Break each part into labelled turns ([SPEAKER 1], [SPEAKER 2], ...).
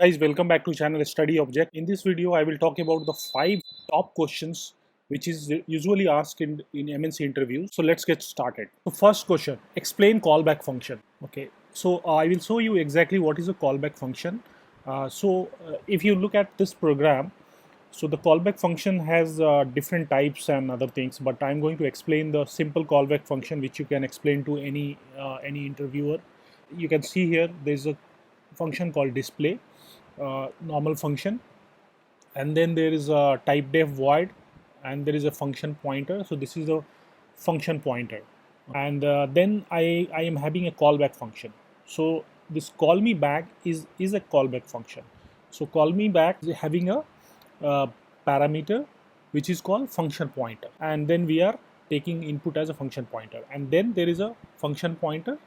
[SPEAKER 1] Guys, welcome back to channel Study Object. In this video, I will talk about the 5 top questions which is usually asked in MNC interviews. So let's get started. So first question, explain callback function. Okay, so I will show you exactly what is a callback function. If you look at this program, so the callback function has different types and other things, but I'm going to explain the simple callback function which you can explain to any interviewer. You can see here there's a function called display, normal function, and then there is a type def void, and there is a function pointer. So this is a function pointer, and then I am having a callback function. So this call me back is a callback function. So call me back is having a parameter which is called function pointer, and then we are taking input as a function pointer, and then there is a function pointer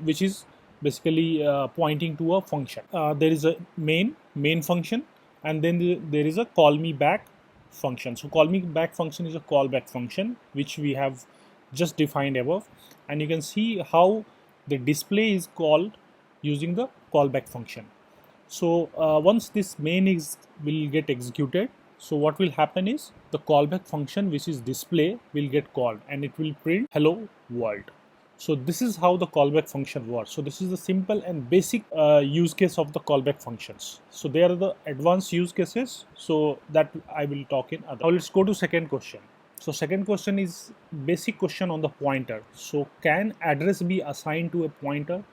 [SPEAKER 1] which is basically pointing to a function. There is a main function, and then there is a call me back function. So call me back function is a callback function which we have just defined above, and you can see how the display is called using the callback function. So once this main will get executed, so what will happen is the callback function which is display will get called, and it will print hello world. So this is how the callback function works. So this is the simple and basic use case of the callback functions. So they are the advanced use cases, so that I will talk in other. Now let's go to second question. So second question is basic question on the pointer. So can address be assigned to a pointer,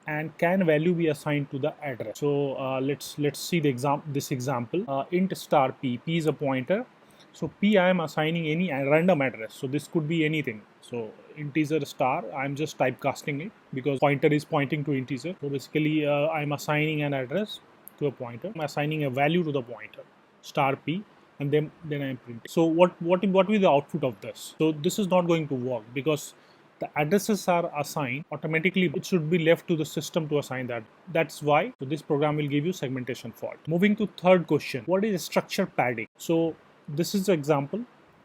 [SPEAKER 1] and can value be assigned to the address? So let's see the example. Int star p is a pointer. So p I am assigning any random address. So this could be anything. So integer star, I'm just typecasting it because pointer is pointing to integer. So basically I'm assigning an address to a pointer. I'm assigning a value to the pointer star p, and then I'm printing. So what will be the output of this? So this is not going to work because the addresses are assigned automatically. It should be left to the system to assign that. That's why so this program will give you segmentation fault. Moving to third question, what is structure padding? So this is the example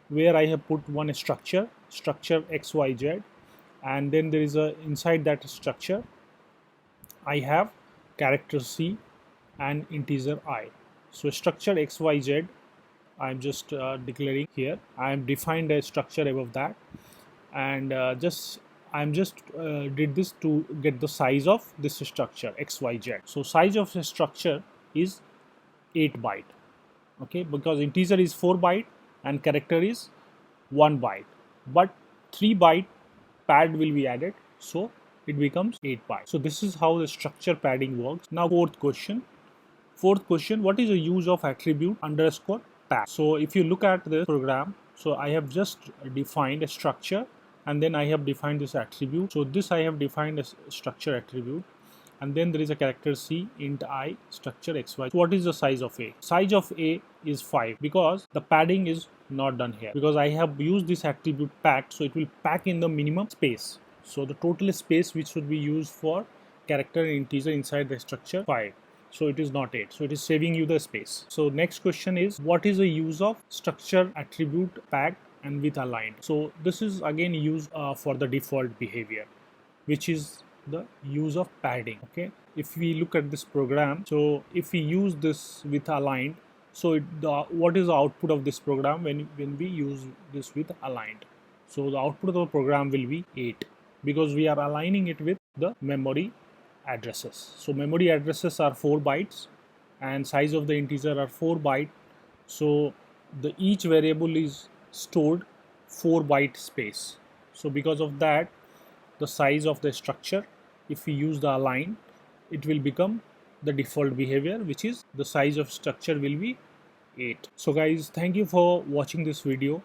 [SPEAKER 1] where I have put one structure XYZ, and then there is a inside that structure I have character C and integer I. So structure XYZ, I'm just declaring here. I am defined a structure above that, and I'm just did this to get the size of this structure XYZ. So size of the structure is 8 byte. Okay, because integer is 4 byte and character is 1 byte, but 3 byte pad will be added, so it becomes 8 byte. So this is how the structure padding works. Now fourth question, what is the use of attribute underscore pad? So if you look at the program, so I have just defined a structure, and then I have defined this attribute. So this I have defined as structure attribute, and then there is a character C int I structure XY. So what is the size of A? Size of A is 5 because the padding is not done here, because I have used this attribute pack, so it will pack in the minimum space. So the total space which should be used for character and integer inside the structure 5. So it is not 8, so it is saving you the space. So next question is, what is the use of structure attribute pack and with aligned? So this is again used for the default behavior, which is the use of padding. Okay, if we look at this program, so if we use this with aligned, so what is the output of this program when we use this with aligned? So the output of the program will be 8 because we are aligning it with the memory addresses. So memory addresses are 4 bytes and size of the integer are 4 byte. So the each variable is stored 4 byte space. So because of that, the size of the structure, if we use the align, it will become the default behavior, which is the size of structure will be 8. So guys, thank you for watching this video.